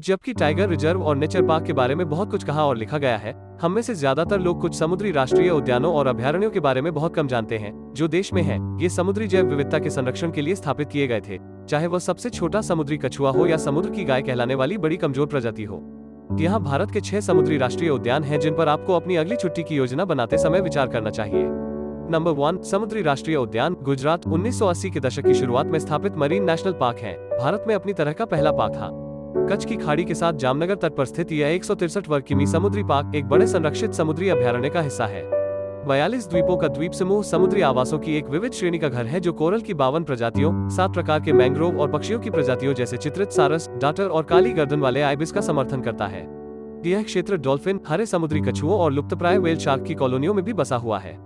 जबकि tiger reserve और nature park के बारे में बहुत कुछ कहा और लिखा गया है, हम में से ज्यादातर लोग कुछ समुद्री राष्ट्रीय उद्यानों और अभयारण्यों के बारे में बहुत कम जानते हैं जो देश में हैं। ये समुद्री जैव विविधता के संरक्षण के लिए स्थापित किए गए थे, चाहे वह सबसे छोटा समुद्री कछुआ हो या समुद्र की गाय कहलाने वाली बड़ी कमजोर प्रजाति हो। यहाँ भारत के 6 समुद्री राष्ट्रीय उद्यान हैं जिन पर आपको अपनी अगली छुट्टी की योजना बनाते समय विचार करना चाहिए। नंबर 1 समुद्री राष्ट्रीय उद्यान गुजरात 1980 के दशक की शुरुआत में स्थापित मरीन नेशनल पार्क है। भारत में अपनी तरह का पहला पार्क था। कच्छ की खाड़ी के साथ जामनगर तट पर स्थित यह 163 वर्ग किमी समुद्री पार्क एक बड़े संरक्षित समुद्री अभयारण्य का हिस्सा है। 42 द्वीपों का द्वीप समूह समुद्री आवासों की एक विविध श्रेणी का घर है जो कोरल की 52 प्रजातियों, 7 प्रकार के मैंग्रोव और पक्षियों की प्रजातियों जैसे चित्रित सारस, डाटर और काली गर्दन वाले आइबिस का समर्थन करता है। यह क्षेत्र डॉल्फिन, हरे समुद्री कछुओं और लुप्तप्राय व्हेल शार्क की कॉलोनियों में भी बसा हुआ है।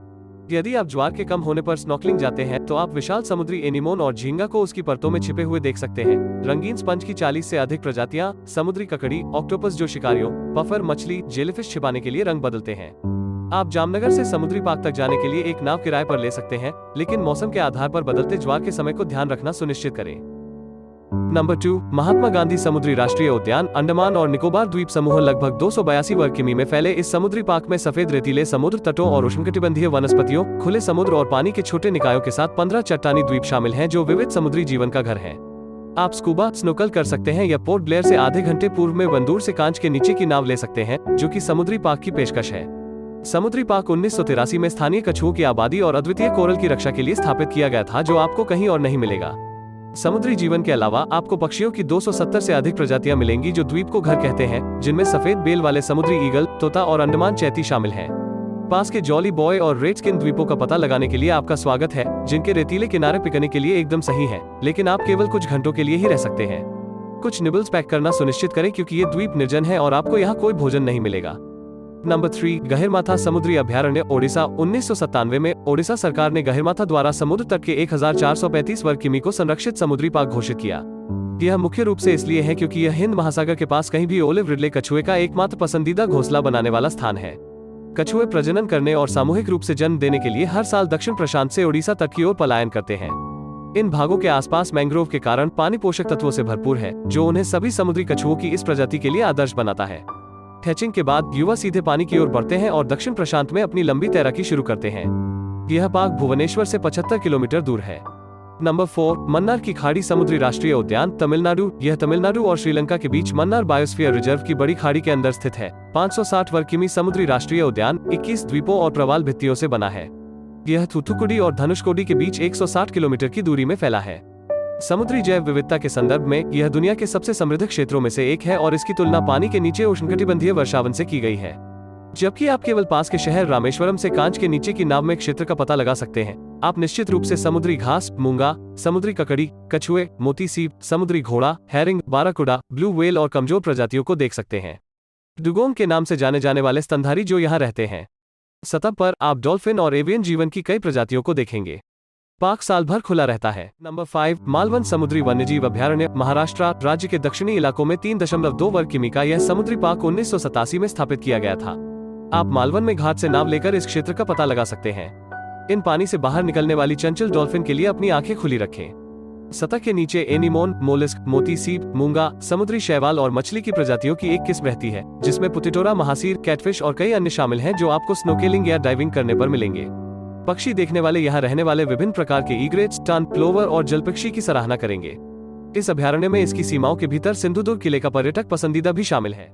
यदि आप ज्वार के कम होने पर स्नॉर्कलिंग जाते हैं तो आप विशाल समुद्री एनीमोन और झींगा को उसकी परतों में छिपे हुए देख सकते हैं। रंगीन स्पंज की 40 से अधिक प्रजातियां, समुद्री ककड़ी, ऑक्टोपस जो शिकारियों, पफर मछली, जेलीफिश छिपाने के लिए रंग बदलते हैं। आप जामनगर से समुद्री पार्क तक जाने के लिए एक नाव किराए पर ले सकते हैं, लेकिन मौसम के आधार पर बदलते ज्वार के समय को ध्यान रखना सुनिश्चित करें। नंबर 2 महात्मा गांधी समुद्री राष्ट्रीय उद्यान अंडमान और निकोबार द्वीप समूह लगभग 282 वर्ग किमी में फैले इस समुद्री पार्क में सफेद रेतीले समुद्र तटों और उष्णकटिबंधीय वनस्पतियों, खुले समुद्र और पानी के छोटे निकायों के साथ 15 चट्टानी द्वीप शामिल हैं जो विविध समुद्री जीवन का घर हैं। आप स्कूबा स्नोकल कर सकते हैं या पोर्ट ब्लेयर से आधे घंटे पूर्व में बंदूर से कांच के नीचे की नाव ले सकते हैं, जो कि समुद्री पार्क की पेशकश है। समुद्री पार्क 1983 में स्थानीय कछुओं की आबादी और अद्वितीय कोरल की रक्षा के लिए स्थापित किया गया था, जो आपको कहीं और नहीं मिलेगा। समुद्री जीवन के अलावा आपको पक्षियों की 270 से अधिक प्रजातियां मिलेंगी जो द्वीप को घर कहते हैं, जिनमें सफेद बेल वाले समुद्री ईगल, तोता और अंडमान चैती शामिल हैं। पास के जॉली बॉय और रेड स्किन द्वीपों का पता लगाने के लिए आपका स्वागत है, जिनके रेतीले किनारे पिकनिक के लिए एकदम सही है, लेकिन आप केवल कुछ घंटों के लिए ही रह सकते हैं। कुछ निबल्स पैक करना सुनिश्चित करें क्योंकि ये द्वीप निर्जन है और आपको यहाँ कोई भोजन नहीं मिलेगा। नंबर 3 गहिरमाथा समुद्री अभयारण्य ओडिशा 1997 में ओडिशा सरकार ने गहिरमाथा द्वारा समुद्र तट के 1435 वर्ग किमी को संरक्षित समुद्री पार्क घोषित किया। यह मुख्य रूप से इसलिए है क्योंकि यह हिंद महासागर के पास कहीं भी ओलिव रिडले कछुए का एकमात्र पसंदीदा घोंसला बनाने वाला स्थान है। कछुए प्रजनन करने और सामूहिक रूप से जन्म देने के लिए हर साल दक्षिण प्रशांत से ओडिशा तट की ओर पलायन करते हैं। इन भागों के आसपास मैंग्रोव के कारण पानी पोषक तत्वों से भरपूर है, जो उन्हें सभी समुद्री कछुओं की इस प्रजाति के लिए आदर्श बनाता है। हैचिंग के बाद युवा सीधे पानी की ओर बढ़ते हैं और दक्षिण प्रशांत में अपनी लंबी तैराकी शुरू करते हैं। यह पार्क भुवनेश्वर से 75 किलोमीटर दूर है। नंबर 4 मन्नार की खाड़ी समुद्री राष्ट्रीय उद्यान तमिलनाडु। यह तमिलनाडु और श्रीलंका के बीच मन्नार बायोस्फीयर रिजर्व की बड़ी खाड़ी के अंदर स्थित है। 560 वर्ग किमी समुद्री राष्ट्रीय उद्यान 21 द्वीपों और प्रवाल भित्तियों से बना है। यह थूथुकुडी और धनुषकोडी के बीच 160 किलोमीटर की दूरी में फैला है। समुद्री जैव विविधता के संदर्भ में यह दुनिया के सबसे समृद्ध क्षेत्रों में से एक है और इसकी तुलना पानी के नीचे उष्णकटिबंधीय वर्षावन से की गई है। जबकि आप केवल पास के शहर रामेश्वरम से कांच के नीचे की नाव में क्षेत्र का पता लगा सकते हैं, आप निश्चित रूप से समुद्री घास, मूंगा, समुद्री ककड़ी, कछुए, मोती सीप, समुद्री घोड़ा, हैरिंग, बाराकुडा, ब्लू व्हेल और कमजोर प्रजातियों को देख सकते हैं। डुगोंग के नाम से जाने जाने वाले स्तनधारी जो यहाँ रहते हैं। सतह पर आप डॉल्फिन और एवियन जीवन की कई प्रजातियों को देखेंगे। पार्क साल भर खुला रहता है। नंबर 5 मालवन समुद्री वन्यजीव अभयारण्य महाराष्ट्र राज्य के दक्षिणी इलाकों में 3.2 वर्ग किमी का यह समुद्री पार्क 1987 में स्थापित किया गया था। आप मालवन में घाट से नाव लेकर इस क्षेत्र का पता लगा सकते हैं। इन पानी से बाहर निकलने वाली चंचल डॉल्फिन के लिए अपनी आंखें खुली रखें। सतह के नीचे एनीमोन, मोलिस्क, मोती सीप, मूंगा, समुद्री शैवाल और मछली की प्रजातियों की एक किस्म रहती है, जिसमें पुतिटोरा, महासीर, कैटफिश और कई अन्य शामिल हैं जो आपको स्नोकेलिंग या डाइविंग करने पर मिलेंगे। पक्षी देखने वाले यहाँ रहने वाले विभिन्न प्रकार के ईग्रेट्स, टर्न, प्लोवर और जलपक्षी की सराहना करेंगे। इस अभयारण्य में इसकी सीमाओं के भीतर सिंधुदुर्ग किले का पर्यटक पसंदीदा भी शामिल है।